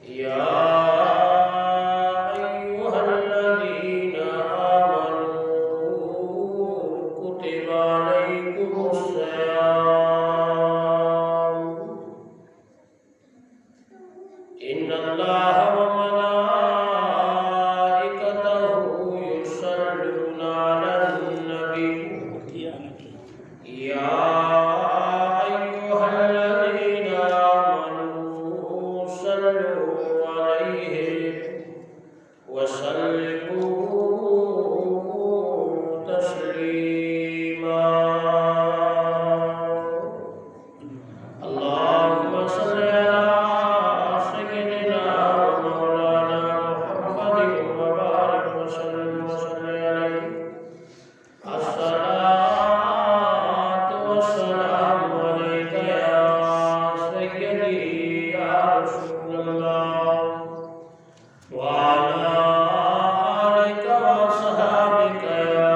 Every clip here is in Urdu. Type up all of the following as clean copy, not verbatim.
يا أيها الذين آمنوا كتب عليكم الصيام إن الله وملائكته يصلون على النبي يا أيها الذين آمنوا صلوا عليه وسلموا تسليما اللهم صل على سيدنا ومولانا محمد وبارك وسلم عليه الصلاة والسلام عليك يا سيدي يا رسول الله وعلى آلك وصحبك يا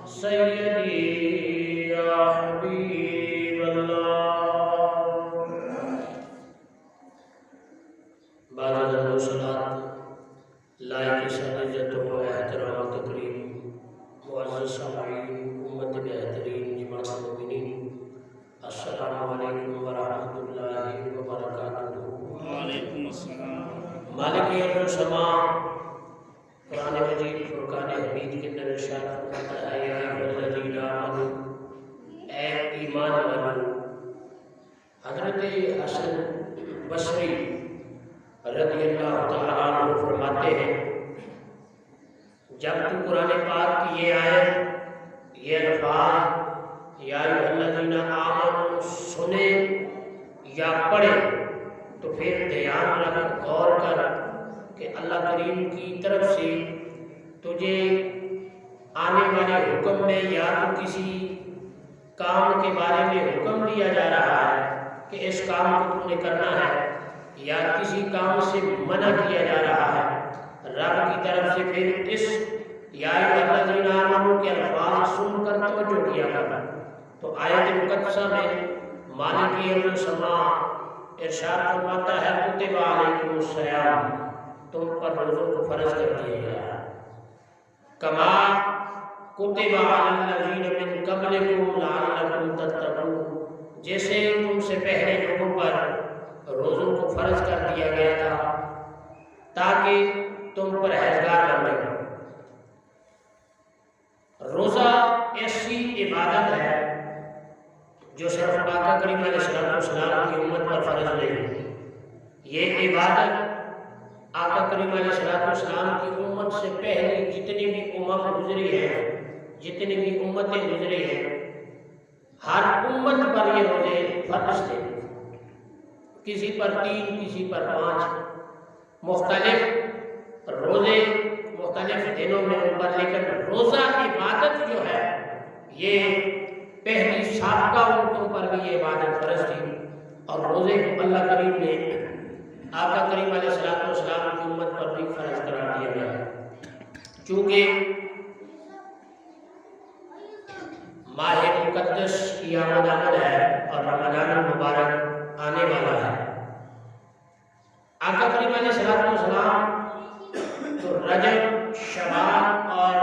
سيدي يا حبيب الله بعد الصلاة لائق عزت و احترام و تکریم معزز سامعین امت بہترین جماعت المؤمنین السلام علیکم ورحمۃ اللہ وبرکاتہ۔ وعلیکم السلام۔ مالک ارض و سما قرآن مجید فرقان حمید کے اندر ارشاد فرماتا ہے یا ایھا الذین آمنوا، اے ایمان والو۔ حضرت حسن بصری رضی اللہ تعالیٰ عنہ فرماتے ہیں جب تو قرآن پاک کی یہ آیت، یہ الفاظ یا ایھا الذین آمنوا سنے یا پڑھے تو پھر دھیان رکھ، غور کر کہ اللہ کریم کی طرف سے تجھے آنے والے حکم میں یا تو کسی کام کے بارے میں حکم دیا جا رہا ہے کہ اس کام کو تم نے کرنا ہے، یا کسی کام سے منع کیا جا رہا ہے۔ رب کی طرف سے پھر اس یا ایھا الذین آمنوا کے الفاظ سن کر توجہ کیا کر۔ تو آیت مقدسہ میں مالک ارض و سما ارشاد فرماتا ہے کتب علیکم الصیام، تم پر روزوں کو فرض کر دیا گیا ہے، کما کتب علی الذین من قبلکم لعلکم تتقون، جیسے تم سے پہلے لوگوں پر روزوں کو فرض کر دیا گیا تھا تاکہ تم پرہیزگار بن جاؤ۔ روزہ ایسی عبادت ہے جو صرف آقا کریم علیہ السلام کی امت پر فرض نہیں۔ یہ عبادت آقا کریم علیہ السلام کی امت سے پہلے جتنی بھی امم گزری ہیں، جتنی بھی امتیں گزری ہیں، ہر امت پر یہ روزے فرض تھے، کسی پر 3 کسی پر 5، مختلف روزے مختلف دنوں میں ان پر، لیکن روزہ عبادت جو ہے یہ پہلی سابقہ امتوں پر بھی یہ عبادت فرض تھی، اور روزے کو اللہ کریم نے آقا کریم علیہ السلام کی امت پر بھی فرض قرار دیا گیا ہے۔ چونکہ ماہ مقدس کی آمد ہے اور رمضان المبارک آنے والا ہے، آقا کریم علیہ السلام تو رجب، شعبان اور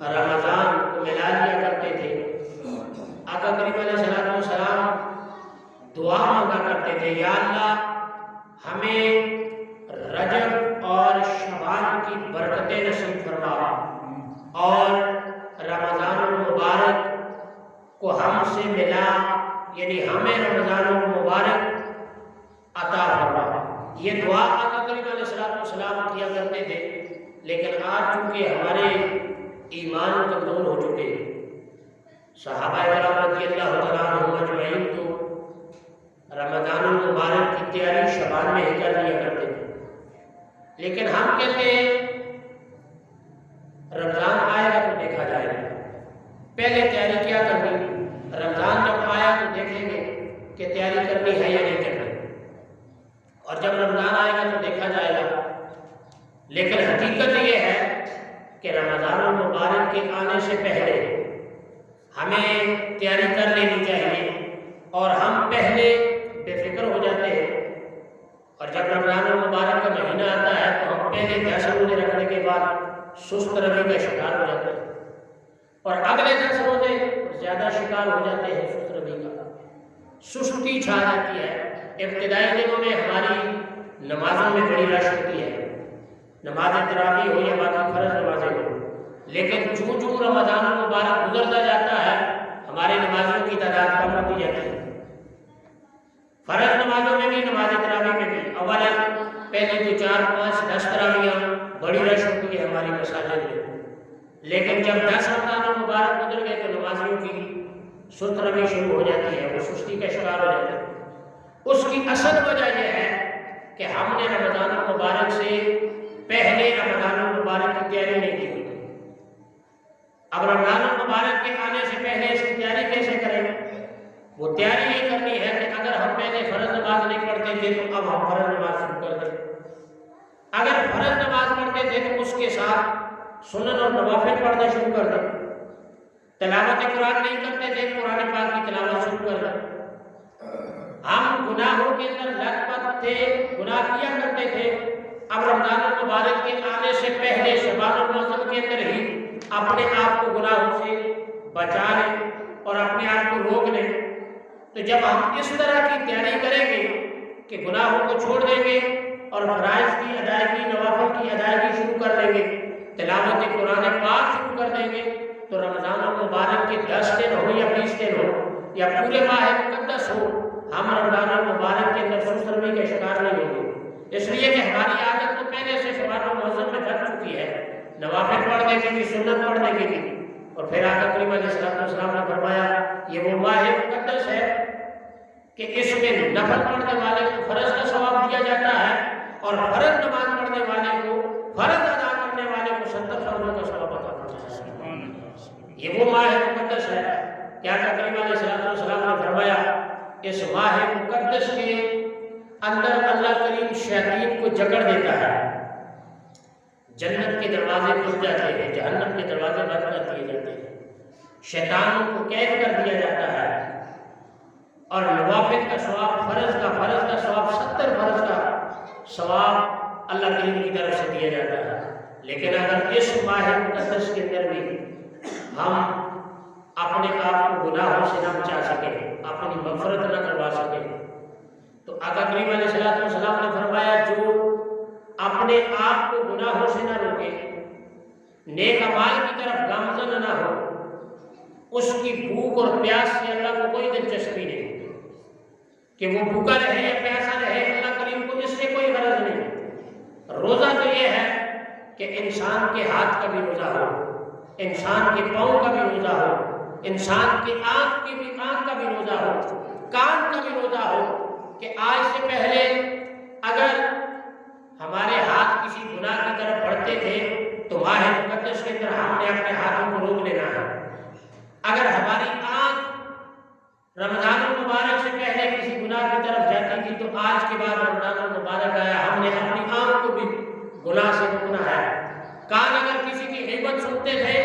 رمضان کو ملا لیا کرتے تھے۔ آقا کریم علیہ السلام دعا مانگا کرتے تھے یا اللہ ہمیں رجب اور شعبان کی برکتیں نصیب فرما اور رمضان المبارک کو ہم سے ملا، یعنی ہمیں رمضان المبارک عطا فرما۔ یہ دعا آقا کریم علیہ السلام کیا کرتے تھے، لیکن آج چونکہ ہمارے ایمان کمزور ہو چکے، صحابہ کرام رضی اللہ تعالیٰ عنہم اجمعین تو رمضان المبارک کی تیاری شعبان میں ہی کر لیا کرتے تھے، لیکن ہم کہتے ہیں رمضان آئے گا تو دیکھا جائے گا، پہلے تیاری کیا کرنی، رمضان جب آیا تو دیکھیں گے کہ تیاری کرنی ہے یا نہیں کرنی، اور جب رمضان آئے گا تو دیکھا جائے گا۔ لیکن حقیقت یہ ہے کہ رمضان المبارک کے آنے سے پہلے ہمیں تیاری کر لینی چاہیے، اور ہم پہلے بے فکر ہو جاتے ہیں، اور جب سست روی کا شکار ہو جاتا ہے، اور اگلے 10 روزے زیادہ شکار ہو جاتے ہیں سست روی کا، سستی چھا جاتی ہے۔ ابتدائی دنوں میں ہماری نمازوں میں بڑی رش ہوتی ہے، نماز تراویح ہو یا باقی فرض نمازیں ہو، لیکن چوں چوں رمضان المبارک گزرتا جاتا ہے ہمارے نمازوں کی تعداد کم ہوتی جاتی ہے۔ فرض نمازوں میں بھی، نماز تراویح میں بھی اولاً پہلے تو 4 5 10 تراویحاں بڑی رش ہوتی ہے ہماری مساجد میں، لیکن جب 10 رمضان المبارک گزر گئے تو نمازیوں کی سست روی شروع ہو جاتی ہے، وہ سستی کا شکار ہو جاتے ہیں۔ اس کی اصل وجہ یہ ہے کہ ہم نے رمضان المبارک سے پہلے رمضان المبارک کی تیاری نہیں کی ہوئی۔ اب رمضان المبارک کے آنے سے پہلے اس کی تیاری کیسے کریں؟ وہ تیاری یہ کرنی ہے کہ اگر ہم پہلے فرض نماز نہیں پڑھتے تھے تو اب ہم فرض نماز شروع کر دیں، اگر فرض نماز پڑھتے تھے تو اس کے ساتھ سنن اور نوافل پڑھنا شروع کر دیں، تلاوت قرآن نہیں کرتے تھے قرآن پاک کی تلاوت شروع کر دیں، ہم گناہوں کے اندر لت پت تھے، گناہ کیا کرتے تھے، اب رمضان المبارک کے آنے سے پہلے شعبان المعظم کے اندر ہی اپنے آپ کو گناہوں سے بچا لیں اور اپنے آپ کو روک لیں۔ تو جب ہم اس طرح کی تیاری کریں گے کہ گناہوں کو چھوڑ دیں گے اور فرائض کی ادائیگی، نوافل کی ادائیگی شروع کر دیں گے، تلاوت قرآن پاک شروع کر دیں گے، تو رمضان المبارک کے 10 دن ہو یا 20 دن ہو یا پورے ماہ مقدس ہو، ہم رمضان المبارک کے اندر سست روی کے شکار نہیں ہوں گے، اس لیے کہ ہماری عادت تو پہلے سے شعبان المعظم میں بن چکی ہے، نوافل پڑھنے کی بھی، سنت پڑھنے کی بھی۔ اور پھر آقا کریم علیہ السلام نے فرمایا یہ وہ ماہ مقدس ہے کہ اس میں نفل پڑھنے والے کو فرض کا ثواب دیا جاتا ہے اور فرض نماز پڑھنے والے کو، فرض ادا کرنے والے کو 70 فرضوں کا ثواب عطا کرتا ہے۔ یہ وہ ماہ مقدس ہے کہ آقا کریم علیہ السلام نے فرمایا اس ماہ مقدس کے اندر اللہ کریم شیاطین کو جکڑ دیتا ہے، جنت کے دروازے کھل جاتے ہیں، جہنم کے دروازے بند کر دیے جاتے ہیں، شیطانوں کو قید کر دیا جاتا ہے، اور نوافل کا ثواب، فرض کا ثواب، 70 فرض کا ثواب اللہ کریم کی طرف سے دیا جاتا ہے۔ لیکن اگر اس ماہ مقدس کے اندر بھی ہم اپنے آپ کو گناہوں سے نہ بچا سکیں، اپنی مغفرت نہ کروا سکیں، تو آقا کریم علیہ السلام نے فرمایا جو اپنے آپ کو گناہوں سے نہ روکے، نیک اعمال کی طرف گامزن نہ ہو، اس کی بھوک اور پیاس سے اللہ کو کوئی دلچسپی نہیں کہ وہ بھوکا رہے یا پیاسا رہے، اللہ کریم کو اس سے کوئی غرض نہیں۔ روزہ تو یہ ہے کہ انسان کے ہاتھ کا بھی روزہ ہو، انسان کے پاؤں کا بھی روزہ ہو، انسان کی آنکھ کا بھی روزہ ہو، کان کا بھی روزہ ہو، کہ آج سے پہلے اگر ہمارے ہاتھ کسی گناہ کی طرف بڑھتے تھے تو ماہ مقدس کے اندر ہم نے اپنے ہاتھوں کو روک لینا ہے۔ اگر ہماری آنکھ رمضان المبارک سے پہلے کسی گناہ کی طرف جاتی تھی تو آج کے بعد رمضان المبارک آیا، ہم نے اپنی آنکھ کو بھی گناہ سے روکنا ہے۔ کان اگر کسی کی غیبت سنتے تھے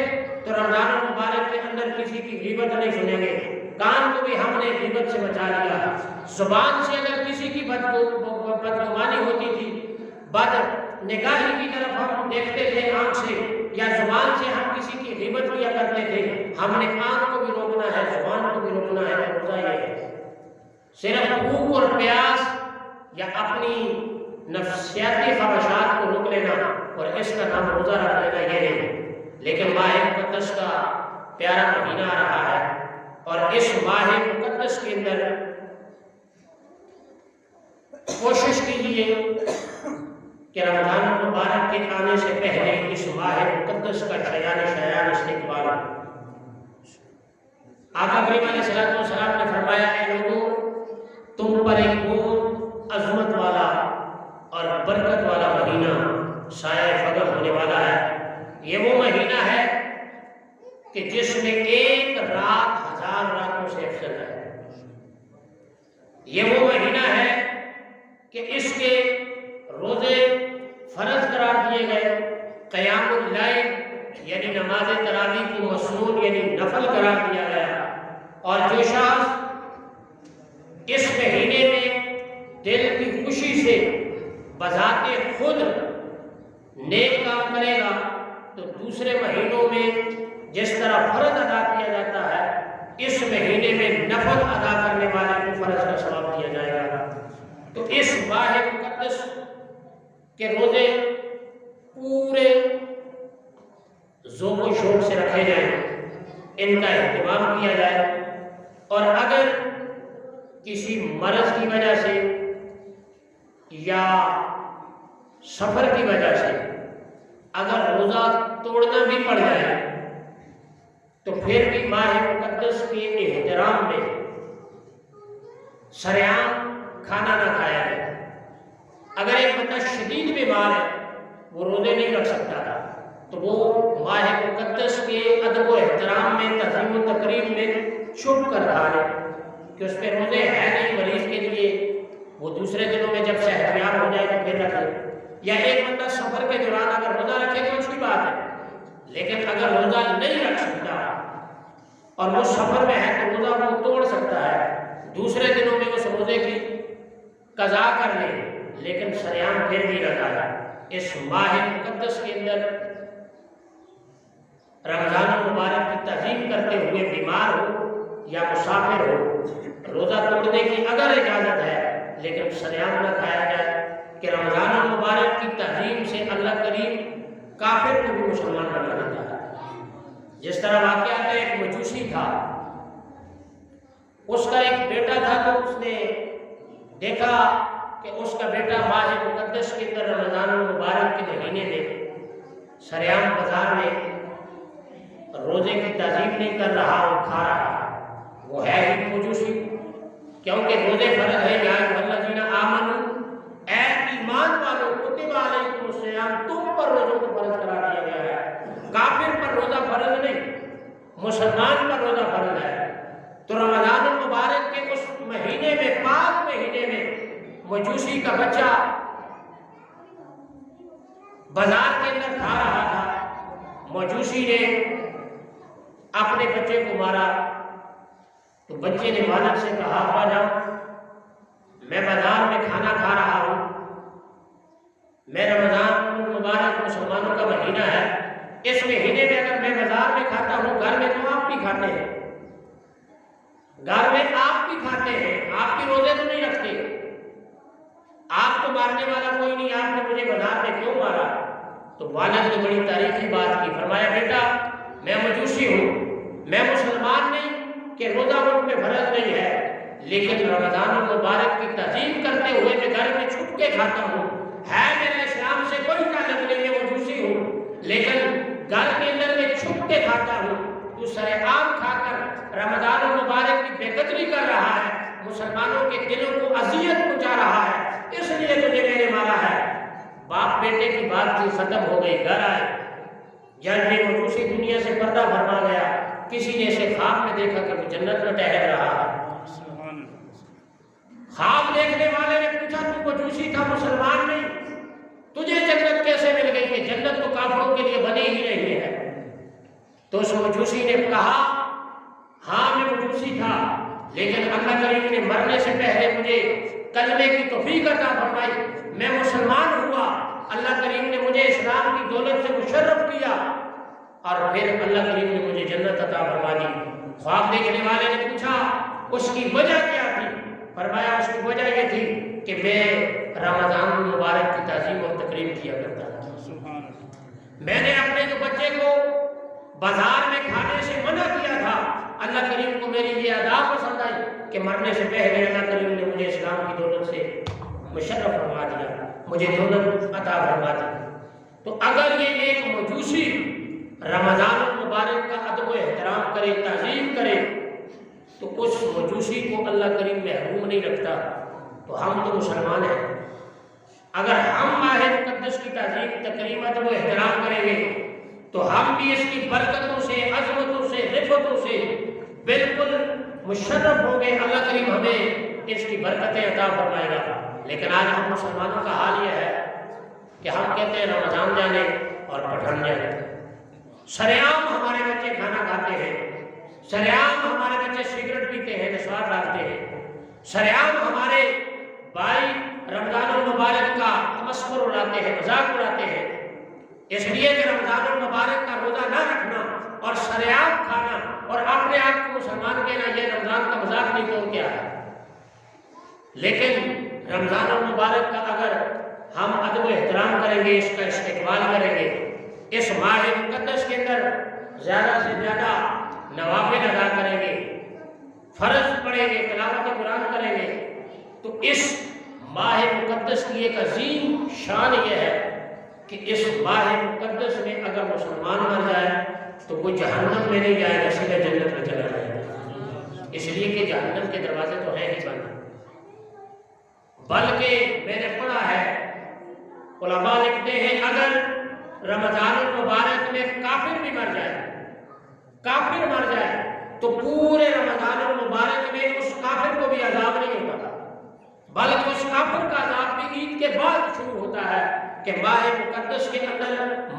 تو رمضان المبارک کے اندر کسی کی غیبت نہیں سنیں گے، کان کو بھی ہم نے غیبت سے بچا لیا۔ زبان سے اگر کسی کی بدگمانی ہوتی تھی، بد نگاہی کی طرف ہم دیکھتے تھے آنکھ سے، یا زبان سے ہم کسی کی غیبت کیا کرتے تھے، ہم نے آنکھ کو بھی روکنا ہے، زبان کو بھی روکنا ہے۔ روزہ یہ ہے صرف بھوک اور پیاس یا اپنی نفسیاتی خواہشات کو روک لینا اور اس کا نام روزہ رکھ لینا یہ نہیں، لیکن ماہ مقدس کا پیارا مہینہ آ رہا ہے اور اس ماہ مقدس کے اندر کوشش کیجیے کہ رمضان المبارک کے آنے سے پہلے اس ماہ مقدس کا شایان استقبال۔ آقا کریم علیہ السلام نے فرمایا اے لوگوں، تم پر ایک بہت عظمت والا اور برکت والا مہینہ سایہ فضل ہونے والا ہے۔ یہ وہ مہینہ ہے کہ جس میں ایک رات 1000 راتوں سے افضل ہے۔ یہ وہ مہینہ ہے کہ اس کے روزے فرض قرار دیے گئے، قیام اللیل یعنی نماز تراویح کو مسنون یعنی نفل قرار دیا گیا، اور جو شخص اس مہینے میں دل کی خوشی سے بذات خود نیک کام کرے گا تو دوسرے مہینوں میں جس طرح فرض ادا کیا جاتا ہے اس مہینے میں نفل ادا کرنے والے کو فرض کا ثواب دیا جائے گا۔ تو اس ماہ مقدس کے روزے پورے ذوق و شوق سے رکھے جائیں، ان کا اہتمام کیا جائے، اور اگر کسی مرض کی وجہ سے یا سفر کی وجہ سے اگر روزہ توڑنا بھی پڑ جائے تو پھر بھی ماہ مقدس کے احترام میں سریعام کھانا نہ کھایا جائے۔ اگر ایک بندہ شدید بیمار ہے، وہ روزے نہیں رکھ سکتا تو وہ ماہ مقدس کے ادب و احترام میں، تعظیم و تکریم میں چھپ کر کھا لے کہ اس پہ روزے ہے نہیں مریض کے لیے، وہ دوسرے دنوں میں جب صحتیاب ہو جائے تو پھر رکھ لے۔ یا ایک بندہ سفر کے دوران اگر روزہ رکھے تو اچھی بات ہے، لیکن اگر روزہ نہیں رکھ سکتا اور وہ سفر میں ہے تو روزہ وہ توڑ سکتا ہے، دوسرے دنوں میں اس روزے کی قضا کر لے، لیکن سریعام پھر بھی رکھا ہے۔ اس ماہ مقدس کے اندر رمضان المبارک کی تعظیم کرتے ہوئے بیمار ہو یا مسافر ہو، روزہ توڑنے کی اگر اجازت ہے لیکن سریعام نہ کھایا جائے کہ رمضان المبارک کی تعظیم سے اللہ کریم کافر کو بھی مسلمان بنا دیتا ہے۔ جس طرح واقعہ ہے، ایک مجوسی تھا، اس کا ایک بیٹا تھا، تو اس نے دیکھا کہ اس کا بیٹا ماہ مقدس کے اندر رمضان المبارک کے مہینے میں سریعام بازار میں روزے کی تعظیم نہیں کر رہا اور کھا رہا، وہ ہے ہی مجوسی، کیونکہ روزے فرض ہے۔ یا الذین آمنوا، اے ایمان والو، کتب علیکم الصیام، تم پر روزوں کو فرض کرا دیا گیا ہے، کافر پر روزہ فرض نہیں، مسلمان پر روزہ فرض ہے۔ تو رمضان المبارک کے اس مہینے میں، پاک مہینے میں، مجوسی کا بچہ بازار کے اندر کھا رہا تھا، مجوسی نے اپنے بچے کو مارا، تو بچے نے والد سے کہا، ابا جان، میں بازار میں کھانا کھا رہا ہوں، میں رمضان المبارک مسلمانوں کا مہینہ ہے، اس مہینے میں اگر میں بازار میں کھاتا ہوں، گھر میں تو آپ بھی کھاتے ہیں، گھر میں آپ بھی کھاتے ہیں، آپ بھی روزے تو نہیں رکھتے، آپ کو مارنے والا کوئی نہیں، آپ نے مجھے بازار میں کیوں مارا؟ تو والد نے بڑی تاریخی بات کی، فرمایا بیٹا میں مجوسی ہوں، میں مسلمان نہیں کہ روزہ مجھ پہ فرض نہیں ہے، لیکن رمضان المبارک کی تعظیم کرتے ہوئے میں گھر میں چھپ کے کھاتا ہوں، ہے میرا اسلام سے کوئی تعلق نہیں، میں مجوسی ہوں، لیکن گھر کے اندر میں چھپ کے کھاتا ہوں، تو سریعام کھا کر رمضان المبارک کی بے قدری کر رہا ہے، مسلمانوں کے دلوں کو اذیت پہنچا رہا ہے، اس لیے تجھے میں نے مارا ہے۔ باپ بیٹے کی بات کی ختم ہو گئی، گھر آئے، جب یہ مجوسی دنیا سے پردہ فرما گیا، کسی نے اسے خواب میں دیکھا کہ وہ جنت میں ٹہل رہا ہے۔ خواب دیکھنے والے نے پوچھا، تو مجوسی تھا، مسلمان نہیں، تجھے جنت کیسے مل گئی؟ کہ جنت تو کافروں کے لیے بنی ہی نہیں ہے۔ تو اس مجوسی نے کہا، ہاں میں مجوسی تھا، لیکن اللہ کریم نے مرنے سے پہلے مجھے کلمے کی توفیق عطا فرمائی، میں مسلمان ہوا، اللہ کریم نے مجھے اسلام کی دولت سے مشرف کیا، اور پھر اللہ کریم نے مجھے جنت عطا فرما دی۔ خواب دیکھنے والے نے پوچھا اس کی وجہ کیا تھی؟ فرمایا اس کی وجہ یہ تھی کہ میں رمضان المبارک کی تعظیم اور تکریم کیا کرتا تھا، میں نے اپنے جو بچے کو بازار میں کھانے سے منع کیا تھا، اللہ کریم کو میری یہ ادا پسند آئی کہ مرنے سے پہلے اللہ کریم نے مجھے اسلام کی دولت سے مشرف فرما دیا، مجھے دولت عطا فرما دی۔ تو اگر یہ ایک مجوسی رمضان المبارک کا ادب و احترام کرے، تعظیم کرے، تو اس مجوسی کو اللہ کریم محروم نہیں رکھتا، تو ہم تو مسلمان ہیں۔ اگر ہم ماہ مقدس کی تعظیم، تکریم، ادب و احترام کریں گے تو ہم بھی اس کی برکتوں سے، عظمتوں سے، رفتوں سے بالکل مشرف ہوں گے، اللہ کریم ہمیں اس کی برکتیں عطا فرمائے گا۔ لیکن آج ہم مسلمانوں کا حال یہ ہے کہ ہم کہتے ہیں رمضان جانے اور پٹھان جانے، سریعام ہمارے بچے کھانا کھاتے ہیں، سریعام ہمارے بچے سگریٹ پیتے ہیں، نشوار ڈالتے ہیں، سریعام ہمارے بھائی رمضان المبارک کا تمسخر اڑاتے ہیں، مذاق اڑاتے ہیں، اس لیے کہ رمضان المبارک کا روزہ نہ رکھنا اور شراب کھانا اور اپنے آپ کو مسلمان کہنا یہ رمضان کا مذاق نہیں تو کیا ہے. لیکن رمضان المبارک کا اگر ہم ادب و احترام کریں گے، اس کا استقبال کریں گے، اس ماہ مقدس کے اندر زیادہ سے زیادہ نوافل ادا کریں گے، فرض پڑھیں گے، تلاوت قرآن کریں گے، تو اس ماہ مقدس کی ایک عظیم شان یہ ہے کہ اس ماہ مقدس میں اگر مسلمان مر جائے تو وہ جہنم میں نہیں جائے گا، سیدھا جنت میں چلا جائے گا. اس لیے کہ جہنم کے دروازے تو ہیں ہی بند. بلکہ میں نے پڑھا ہے، علماء لکھتے ہیں اگر رمضان المبارک میں کافر بھی مر جائے تو پورے رمضان المبارک میں اس کافر کو بھی عذاب نہیں ہوتا، بلکہ اس کافر کا عذاب بھی عید کے بعد شروع ہوتا ہے کہ ماہ مقدس کے اندر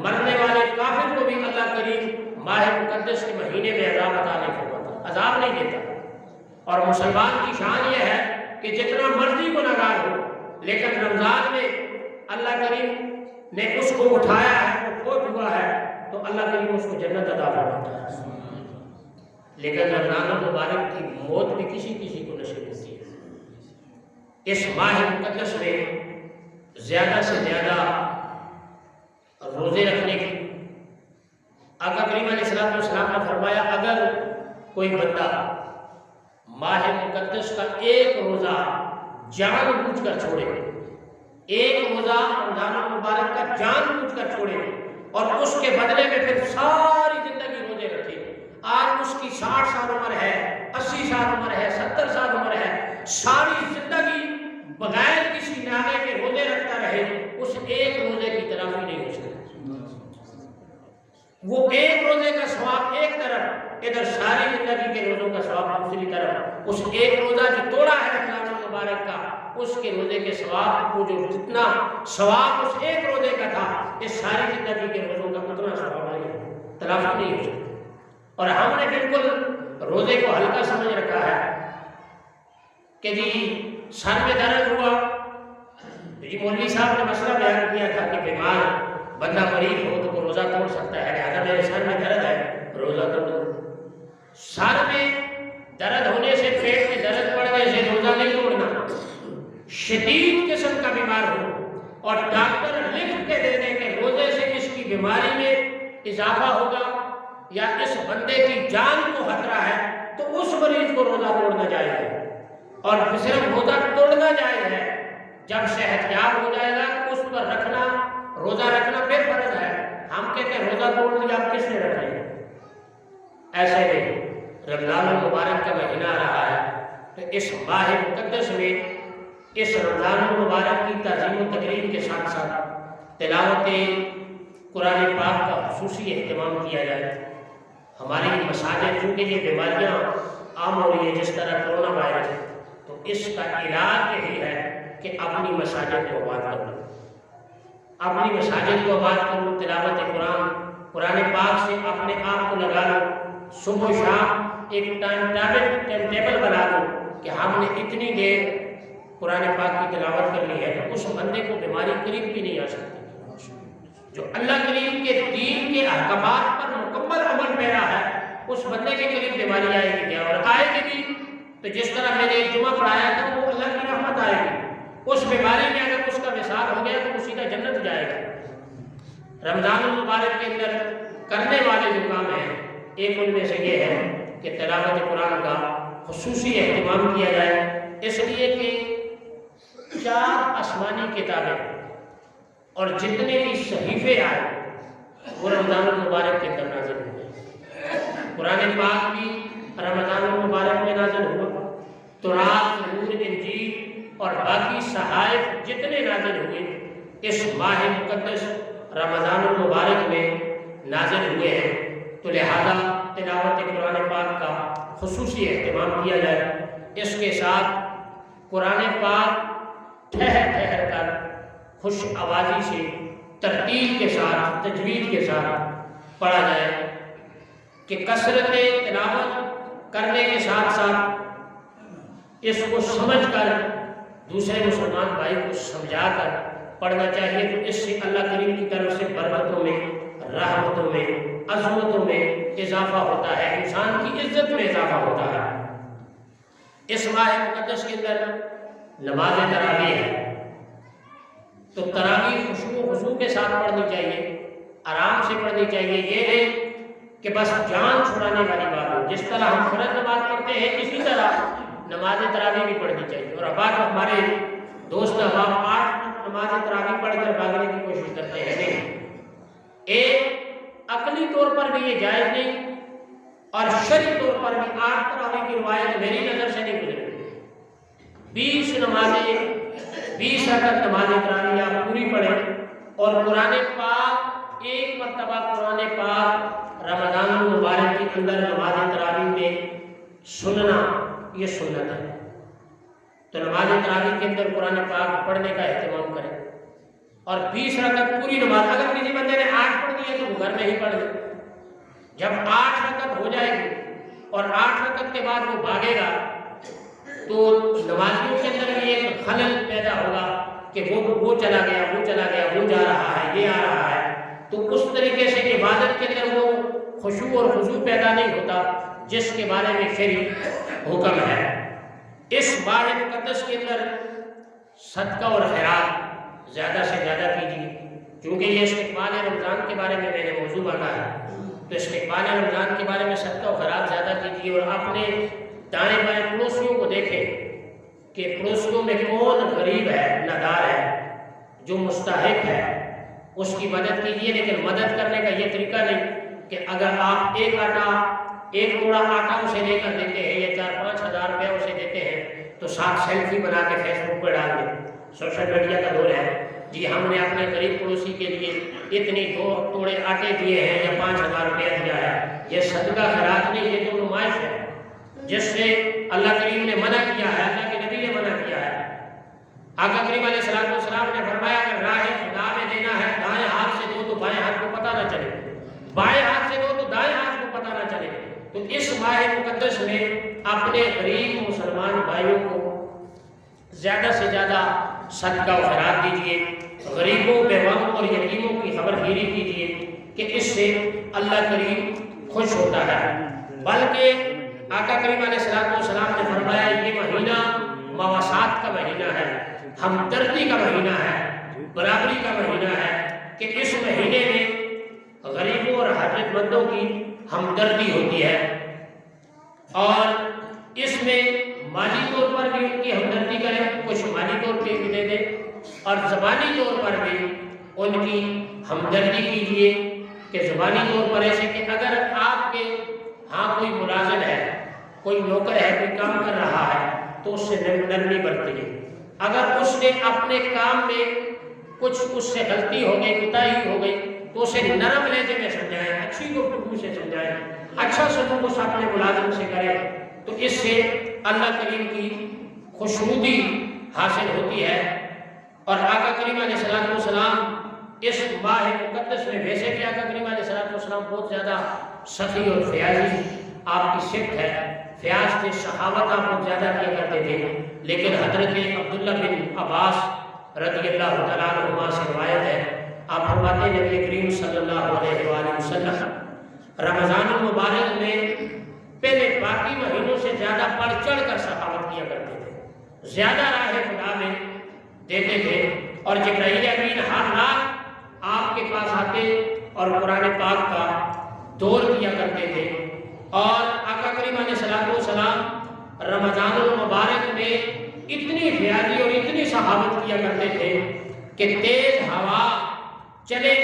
مرنے والے کافر کو بھی اللہ کریم ماہ مقدس کے مہینے میں عذاب عطا نہیں فرماتا، عذاب نہیں دیتا. اور مسلمان کی شان یہ ہے کہ جتنا مرضی گنہگار ہو لیکن رمضان میں اللہ کریم نے اس کو اٹھایا ہے، وہ فوت ہوا ہے تو اللہ کریم اس کو جنت عطا فرماتا ہے. لیکن رمضان المبارک کی موت بھی کسی کو نصیب ہوتی ہے. اس ماہ مقدس میں زیادہ سے زیادہ روزے رکھنے کی آقا کریم علیہ السلام نے فرمایا اگر کوئی بندہ ماہ مقدس کا ایک روزہ جان بوجھ کر چھوڑے، ایک روزہ رمضان المبارک کا جان بوجھ کر چھوڑے اور اس کے بدلے میں پھر ساری زندگی روزے رکھے، آج اس کی 60 سال عمر ہے، 80 سال عمر ہے، 70 سال عمر ہے، ساری زندگی بغیر کسی ناغے کے روزے رکھتا رہے، اس ایک روزے کی تلافی نہیں ہو سکتی. وہ ایک روزے کا ثواب ایک طرف، ادھر ساری زندگی کے روزوں کا ثواب دوسری طرف. اس ایک روزہ جو توڑا ہے رمضان المبارک کا، اس کے روزے کے ثواب کو جو جتنا ثواب اس ایک روزے کا تھا، اس ساری زندگی کے روزوں کا اتنا ثواب نہیں، تلافی نہیں ہو سکتی. اور ہم نے بالکل روزے کو ہلکا سمجھ رکھا ہے کہ جی سر میں درد ہوا، جی مولوی صاحب نے مسئلہ بیان کیا تھا کہ بیمار بندہ مریض ہو تو وہ روزہ توڑ سکتا ہے، لہذا میرے سر میں درد ہے روزہ توڑ دو. سر میں درد ہونے سے، پیٹ میں درد پڑنے سے روزہ نہیں توڑنا. شدید قسم کا بیمار ہو اور ڈاکٹر لکھ کے دے دے کہ روزے سے اس کی بیماری میں اضافہ ہوگا یا اس بندے کی جان کو خطرہ ہے تو اس مریض کو روزہ توڑنا جائز ہے. اور صرف روزہ توڑنا جائز ہے جب صحت یاب ہو جائے گا تو اس پر رکھنا، روزہ رکھنا پھر فرض ہے. ہم کہتے ہیں روزہ توڑ لیا، اب کس نے رکھا ہے؟ ایسے نہیں. رمضان المبارک کا مہینہ آ رہا ہے تو اس ماہ مقدس میں اس رمضان المبارک کی تعظیم و تقریب کے ساتھ ساتھ تلاوت قرآن پاک کا خصوصی اہتمام کیا جائے. ہماری مساجد چونکہ یہ بیماریاں عام ہو رہی ہیں جس طرح کرونا وائرس، تو اس کا علاج یہی ہے کہ اپنی مساجد کو آباد کرو، اپنی مساجد کو آباد کرو، تلاوت قرآن پاک سے اپنے آپ کو لگا لو. صبح و شام ایک ٹائم ٹیبل بنا لو کہ ہم نے اتنی دیر قرآن پاک کی تلاوت کرنی ہے، تو اس بندے کو بیماری قریب بھی نہیں آ سکتی. جو اللہ کریم کے دین کے احکامات پر مکمل عمل پیرا ہے اس بندے کے قریب بیماری آئے گی کیا؟ اور آئے گی بھی تو جس طرح میں نے ایک جمعہ پڑھایا تھا وہ اللہ کی رحمت آئے گی. اس بیماری میں اگر اس کا وصال ہو گیا تو وہ سیدھا جنت جائے گا. رمضان المبارک کے اندر کرنے والے جو کام ہیں ایک ان میں سے یہ ہے کہ تلاوت قرآن کا خصوصی اہتمام کیا جائے، اس لیے کہ 4 آسمانی کتابیں اور جتنے بھی صحیفے آئے وہ رمضان المبارک کے اندر نازل ہوئے. قرآن پاک بھی رمضان المبارک میں نازل ہوا، تورات، زبور، انجیل اور باقی صحائف جتنے نازل ہوئے اس ماہ مقدس رمضان المبارک میں نازل ہوئے ہیں. تو لہذا تلاوت قرآن پاک کا خصوصی اہتمام کیا جائے. اس کے ساتھ قرآن پاک ٹھہر ٹھہر کر خوش آوازی سے، ترتیل کے ساتھ، تجوید کے ساتھ پڑھا جائے کہ کثرت تلاوت کرنے کے ساتھ ساتھ اس کو سمجھ کر دوسرے مسلمان بھائی کو سمجھا کر پڑھنا چاہیے، تو اس سے اللہ کریم کی طرف سے برکتوں میں، رحمتوں میں، عظمتوں میں اضافہ ہوتا ہے، انسان کی عزت میں اضافہ ہوتا ہے۔ اس ماہ مقدس کے اندر نماز تراویح ہے، تو تراویح خشوع و خضوع کے ساتھ پڑھنی چاہیے، آرام سے پڑھنی چاہیے۔ یہ نہیں کہ بس جان چھڑانے والی بات ہو، جس طرح ہم فرض نماز پڑھتے ہیں اسی طرح نماز تراویح بھی پڑھنی چاہیے۔ اور اب ہمارے دوست احباب 8 نماز تراویح پڑھ کر بھاگنے کی کوشش کرتے ہیں، نہیں، ایک عقلی طور پر بھی یہ جائز نہیں، اور شرعی طور پر بھی 8 تراویح کی روایت میری نظر سے نہیں گزری۔ 20 رکعت نماز تراویح آپ پوری پڑھیں، اور قرآن پاک ایک مرتبہ قرآن پاک رمضان المبارک کے اندر نماز تراویح میں سننا، یہ سنت ہے۔ تو نماز تراویح کے اندر قرآن پاک پڑھنے کا اہتمام کریں، اور 20 رکعت پوری نماز، اگر کسی بندے نے 8 پڑھ دی ہے تو وہ گھر میں ہی پڑھ لے۔ جب 8 رکعت ہو جائے گی اور 8 رکعت کے بعد وہ بھاگے گا تو نمازیوں کے اندر بھی ایک خلل پیدا ہوگا کہ وہ چلا گیا، وہ چلا گیا، وہ جا رہا ہے، یہ آ رہا ہے، تو اس طریقے سے عبادت کے اندر وہ خشوع اور خضوع پیدا نہیں ہوتا جس کے بارے میں شرعی حکم ہے۔ اس ماہ مقدس کے اندر صدقہ اور خیرات زیادہ سے زیادہ کیجیے، چونکہ یہ استقبال رمضان کے بارے میں نے موضوع باندھا ہے، تو استقبال رمضان کے بارے میں صدقہ و خیرات زیادہ کیجیے، اور اپنے دائیں بائیں پڑوسیوں کو دیکھیں کہ پڑوسیوں میں کون غریب ہے، نادار ہے، جو مستحق ہے، اس کی مدد کیجیے۔ لیکن مدد کرنے کا یہ طریقہ نہیں کہ اگر آپ ایک توڑا آٹا اسے لے کر دیتے ہیں یا 4-5 ہزار روپیہ اسے دیتے ہیں تو ساتھ سیلفی بنا کے فیس بک پہ ڈال دیں۔ سوشل میڈیا کا دور ہے، جی ہم نے اپنے غریب پڑوسی کے لیے اتنی 2 توڑے آٹے دیے ہیں یا 5,000 روپیہ دیا ہے، یہ صدقہ خیرات نہیں، یہ تو نمائش ہے جس سے اللہ کریم نے منع کیا ہے، اللہ کے نبی نے منع کیا ہے۔ آقا کریم علیہ السلام نے فرمایا کہ راہ خدا میں دینا ہے، دائیں ہاتھ سے دو تو بائیں ہاتھ کو پتہ نہ چلے، بائیں ہاتھ سے دو تو دائیں ہاتھ کو پتہ نہ چلے۔ تو اس ماہ مقدس میں اپنے غریب مسلمان بھائیوں کو زیادہ سے زیادہ صدقہ و خیرات دیجیے، غریبوں، بیواؤں اور یتیموں کی خبر گیری کیجیے کہ اس سے اللہ کریم خوش ہوتا ہے۔ بلکہ آقا کریم علیہ السلام نے فرمایا یہ مہینہ مواسات کا مہینہ ہے، ہمدردی کا مہینہ ہے، برابری کا مہینہ ہے، کہ اس مہینے میں غریبوں اور حاجت مندوں کی ہمدردی ہوتی ہے، اور اس میں مالی طور پر بھی ان کی ہمدردی کریں، کچھ مالی طور پہ بھی دے دیں، اور زبانی طور پر بھی ان کی ہمدردی کیجیے کہ زبانی طور پر ایسے کہ اگر آپ کے ہاں کوئی ملازم ہے، کوئی نوکر ہے، کوئی کام کر رہا ہے تو اس سے نرمی برتیے۔ اگر اس نے اپنے کام میں کچھ اس سے غلطی ہو گئی، کوتاہی ہو گئی تو اسے نرم لہجے میں سمجھائیں، اچھی گفتگو سے سمجھائیں، اچھا سلوک اس اپنے ملازم سے کریں، تو اس سے اللہ کریم کی خوشنودی حاصل ہوتی ہے۔ اور آقا کریم علیہ السلام اس ماہ مقدس میں، ویسے بھی آقا کریم علیہ السلام بہت زیادہ سخی اور فیاضی آپ کی صفت ہے، فیاض تھے، سخاوت آپ بہت زیادہ کیا کرتے تھے، لیکن حضرت عبداللہ بن عباس رضی اللہ تعالیٰ عنہما سے روایت ہے، آپ فرماتے ہیں نبی کریم صلی اللہ علیہ وآلہ وسلم رمضان المبارک میں پہلے باقی مہینوں سے زیادہ بڑھ چڑھ کر سخاوت کیا کرتے تھے، زیادہ راہ خدا میں دیتے تھے، اور جبرائیل امین ہر رات آپ کے پاس آتے اور قرآن پاک کا دور کیا کرتے تھے۔ اور آقا کریم علیہ السلام رمضان المبارک میں اتنی فیاضی اور اتنی سخاوت کیا کرتے تھے کہ تیز ہوا چلے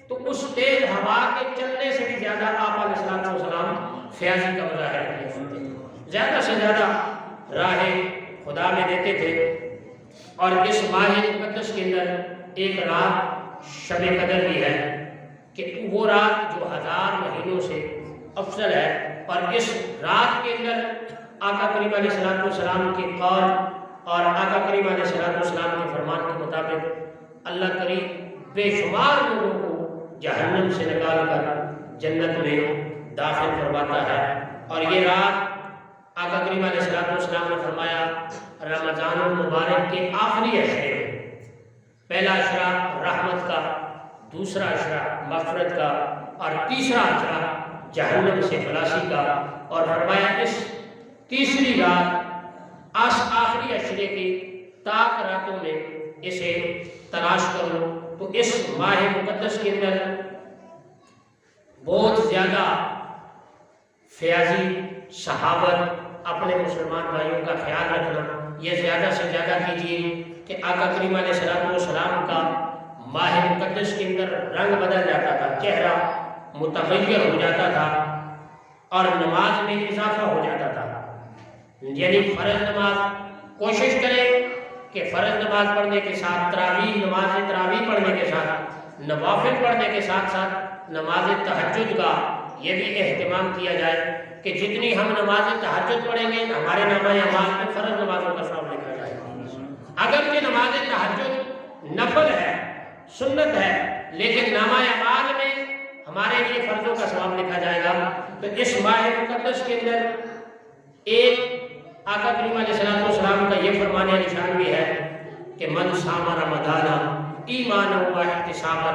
تو اس تیز ہوا کے چلنے سے بھی زیادہ آپ علیہ السلام فیاضی کا مظاہرہ کیا کرتے تھے، زیادہ سے زیادہ راہ خدا میں دیتے تھے۔ اور اس ماہ مقدس کے اندر ایک رات شب قدر بھی ہے کہ وہ رات جو 1000 مہینوں سے افضل ہے، اور اس رات کے اندر آقا کریم علیہ السلام کے قول اور آقا کریم علیہ السلام کے فرمان کے مطابق اللہ کریم بے شمار لوگوں کو جہنم سے نکال کر جنت میں داخل فرماتا ہے۔ اور یہ رات آقا کریم علیہ السلام نے فرمایا رمضان المبارک کے آخری عشرے میں، پہلا اشرا رحمت کا، دوسرا اشرا مغفرت کا، اور تیسرا اشرا جہنم سے خلاصی کا۔ اور فرمایا اس تیسری رات آخری اشرے کی تاک راتوں میں اسے تلاش کرو۔ تو اس ماہ مقدس کے اندر بہت زیادہ فیاضی، صحابت، اپنے مسلمان بھائیوں کا خیال رکھنا، یہ زیادہ سے زیادہ کیجیے کہ آقا کریم علیہ السلام کا ماہ مقدس کے اندر رنگ بدل جاتا تھا، چہرہ متغیر ہو جاتا تھا اور نماز میں اضافہ ہو جاتا تھا۔ یعنی فرض نماز کوشش کریں کہ فرض نماز پڑھنے کے ساتھ تراویح پڑھنے کے ساتھ نوافل پڑھنے کے ساتھ ساتھ نماز تہجد کا یہ بھی اہتمام کیا جائے کہ جتنی ہم نماز تہجد پڑھیں گے ہمارے نامہ اعمال میں فرض نمازوں کا ثواب لکھا جائے گا۔ اگر کہ نماز تہجد نفل ہے، سنت ہے، لیکن نامہ اعمال میں ہمارے لیے فرضوں کا ثواب لکھا جائے گا۔ تو اس ماہ مقدس کے اندر ایک آقا کریم علیہ السلام کا یہ فرمان نشان بھی ہے کہ من صام رمضان ایمانا و احتسابا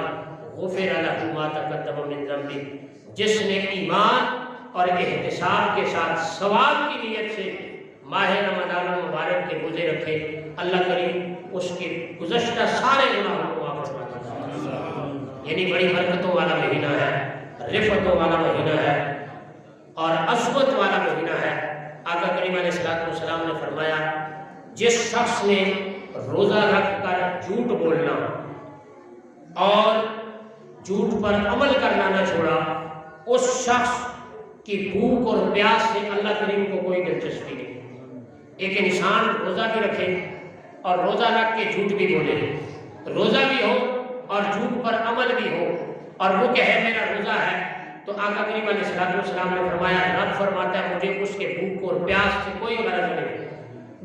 غفر لہ ما تقدم من ذنبہ، جس نے ایمان اور احتساب کے ساتھ ثواب کی نیت سے ماہ رمضان المبارک کے روزے رکھے، اللہ کریم اس کے گزشتہ سارے گناہوں کو معاف فرماتا ہے۔ یعنی بڑی برکتوں والا مہینہ ہے، رفعتوں والا مہینہ ہے اور عصمت والا مہینہ ہے۔ آقا کریم علیہ السلام نے فرمایا جس شخص نے روزہ رکھ کر جھوٹ بولنا اور جھوٹ پر عمل کرنا نہ چھوڑا، اس شخص کی بھوک اور پیاس سے اللہ کریم کو کوئی دلچسپی نہیں۔ ایک انسان روزہ بھی رکھے اور روزہ رکھ کے جھوٹ بھی بولے، روزہ بھی ہو اور جھوٹ پر عمل بھی ہو اور وہ کہے میرا روزہ ہے، تو آقا کریم علیہ السلام نے فرمایا رب فرماتا ہے مجھے اس کے بھوک اور پیاس سے کوئی غرض نہیں،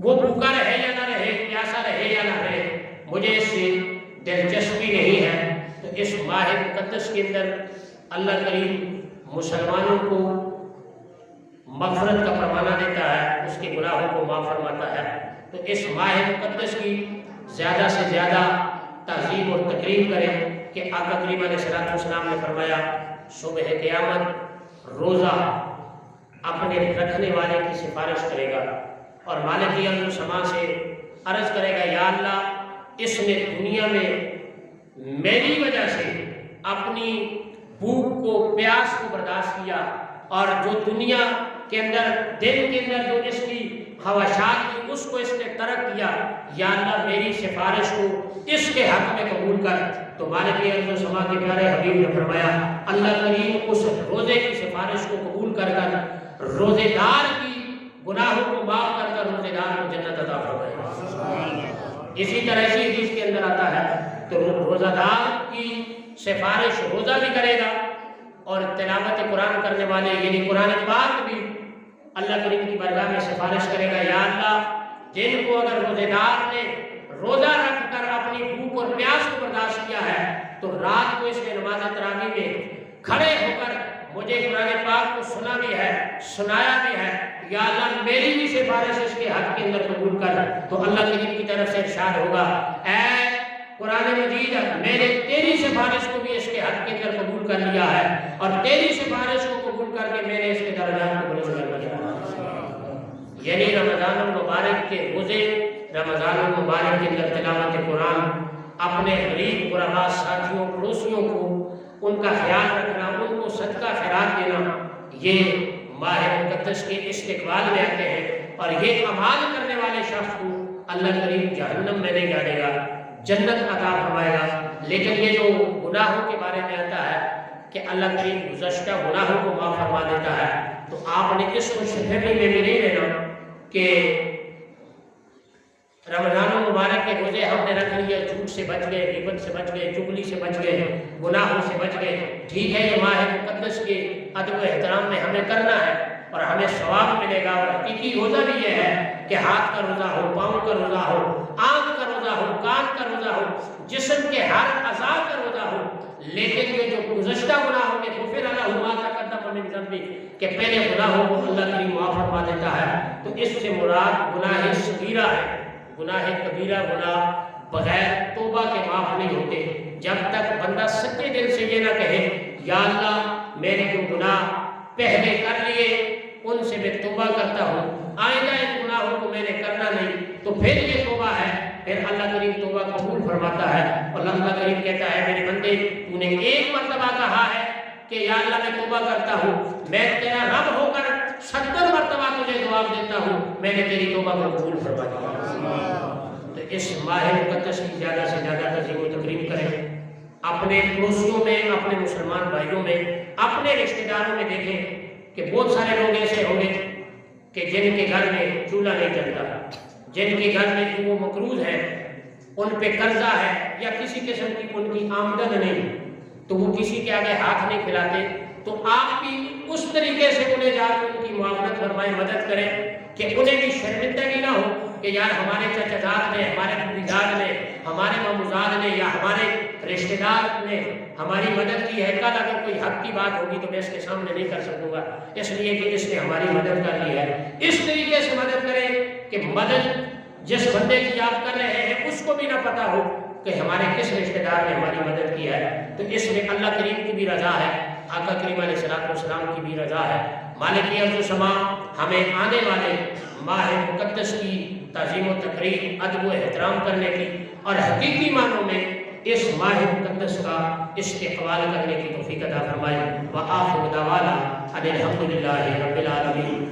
وہ بھوکا رہے یا نہ رہے، پیاسا رہے یا نہ رہے، مجھے اس سے دلچسپی نہیں ہے۔ تو اس ماہ مقدس کے اندر اللہ کریم مسلمانوں کو مغفرت کا فرمانہ دیتا ہے، اس کے گناہوں کو معاف فرماتا ہے۔ تو اس ماہ مقدس کی زیادہ سے زیادہ تعظیم اور تکریم کریں کہ آقا کریم علیہ السلام نے فرمایا صبح قیامت روزہ اپنے رکھنے والے کی سفارش کرے گا اور مالک ارض و سما سے عرض کرے گا یا اللہ اس نے دنیا میں میری وجہ سے اپنی بھوک کو پیاس کو برداشت کیا اور جو دنیا کے اندر دل کے اندر جو اس کی خواہشات تھی اس کو اس نے ترک کیا، یا اللہ میری سفارش کو اس کے حق میں قبول کر۔ تو مالک ارض و سما کے پیارے حبیب نے فرمایا اللہ کریم اس روزے کی سفارش کو قبول کر کر روزے دار کی گناہوں کو معاف کر کر روزے دار کو جنت عطا فرمائے گا۔ اسی طرح اسی حدیث کے اندر آتا ہے تو روزہ دار کی سفارش روزہ بھی کرے گا اور تلاوت قرآن کرنے والے یعنی قرآن پاک بھی اللہ کریم کی بارگاہ میں سفارش کرے گا یا اللہ جن کو اگر روزے دار نے روزہ رکھ کر اپنی بھوک اور پیاس کو برداشت کیا ہے تو رات کو اس نے نماز تراویح میں کھڑے ہو کر مجھے قرآن پاک کو سنا بھی ہے، سنایا بھی ہے، یا اللہ میری بھی سفارش اس کے حق کے اندر قبول کر۔ تو اللہ کریم کی طرف سے ارشاد ہوگا اے قرآن مجید میں نے تیری سفارش کو بھی اس کے حق کے اندر قبول کر لیا ہے اور تیری سفارش کو قبول کر کے میں نے اس کے درجات کو بلند کر دیا۔ یعنی رمضان المبارک کے روزے، رمضان المبارک کے اندر تلاوت قرآن، اپنے غریب غربا ساتھیوں پڑوسیوں کو ان کا خیال رکھنا، ان کو صدقہ خیرات دینا، یہ ماہ مقدس کے استقبال میں آتے ہیں اور یہ عمال کرنے والے شخص کو اللہ کریم جہنم میں نہیں ڈالے گا، جنت عطا فرمائے گا۔ لیکن یہ جو گناہوں کے بارے میں آتا ہے کہ اللہ کریم گزشتہ گناہوں کو معاف فرما دیتا ہے، تو آپ نے اس خوش فہمی میں بھی نہیں رہنا کہ رمضان المبارک کے روزے ہم نے رکھ لیے، جھوٹ سے بچ گئے، غیبت سے بچ گئے، چغلی سے بچ گئے، گناہوں سے بچ گئے۔ ٹھیک ہے یہ ماہ مقدس کے ادب و احترام میں ہمیں کرنا ہے اور ہمیں ثواب ملے گا، اور حقیقی روزہ بھی یہ ہے کہ ہاتھ کا روزہ ہو، پاؤں کا روزہ ہو، آنکھ کا روزہ ہو، کان کا روزہ ہو، جسم کے ہر اعضاء کا روزہ ہو۔ لیکن یہ جو گزشتہ گناہوں میں غفر لہ ما تقدم من ذنبہ کہ پہلے گناہوں کو اللہ کریم معاف فرما دیتا ہے، تو اس سے مراد گناہ صغیرہ ہے۔ گناہ کبیرہ گناہ بغیر توبہ کے معاف نہیں ہوتے۔ جب تک بندہ سچے دل سے یہ نہ کہے یا اللہ میرے جو گناہ پہلے کر لیے ان سے میں توبہ کرتا ہوں، آئندہ ان گناہوں کو میں نے کرنا نہیں، تو پھر یہ توبہ ہے، پھر اللہ کریم توبہ قبول فرماتا ہے۔ اور اللہ کریم کہتا ہے میرے بندے تو نے ایک مرتبہ کہا ہے کہ یا اللہ میں توبہ کرتا ہوں، میں تیرا رب ہو کر 70 مرتبہ تجھے جواب دیتا ہوں، میں نے تیری توبہ کو قبول فرما دیا۔ تو اس ماہ مقدس کی زیادہ سے زیادہ تعظیم و تکریم کریں، اپنے پڑوسیوں میں، اپنے مسلمان بھائیوں میں، اپنے رشتہ داروں میں دیکھیں کہ بہت سارے لوگ ایسے ہوں گے کہ جن کے گھر میں چولہا نہیں چلتا، جن کے گھر میں جو وہ مقروض ہے، ان پہ قرضہ ہے یا کسی قسم کی ان کی آمدن نہیں، تو وہ کسی کے آگے ہاتھ نہیں پھیلاتے، تو آپ بھی اس طریقے سے انہیں جا کے ان کی معاونت فرمائیں، مدد کریں کہ انہیں بھی شرمندگی نہ ہو کہ یار ہمارے چچا زاد نے، ہمارے پھوپھی زاد نے، ہمارے ماموں زاد نے یا ہمارے رشتہ دار نے ہماری مدد کی ہے، کل اگر کوئی حق کی بات ہوگی تو میں اس کے سامنے نہیں کر سکوں گا، اس لیے کہ اس نے ہماری مدد کر لی ہے۔ اس طریقے سے مدد کریں کہ مدد جس بندے کی آپ کر رہے ہیں اس کو بھی نہ پتا ہو کہ ہمارے کس رشتہ دار نے ہماری مدد کی ہے، تو اس میں اللہ کریم کی بھی رضا ہے، آقا کریم علیہ السلام کی بھی رضا ہے۔ مالک ارض و سما ہمیں آنے والے ماہ مقدس کی تعظیم و تقریم، ادب و احترام کرنے کی اور حقیقی معنوں میں اس ماہ مقدس کا استقبال کرنے کی توفیق عطا فرمائے۔ وآخر دعوانا ان الحمد للہ رب العالمین۔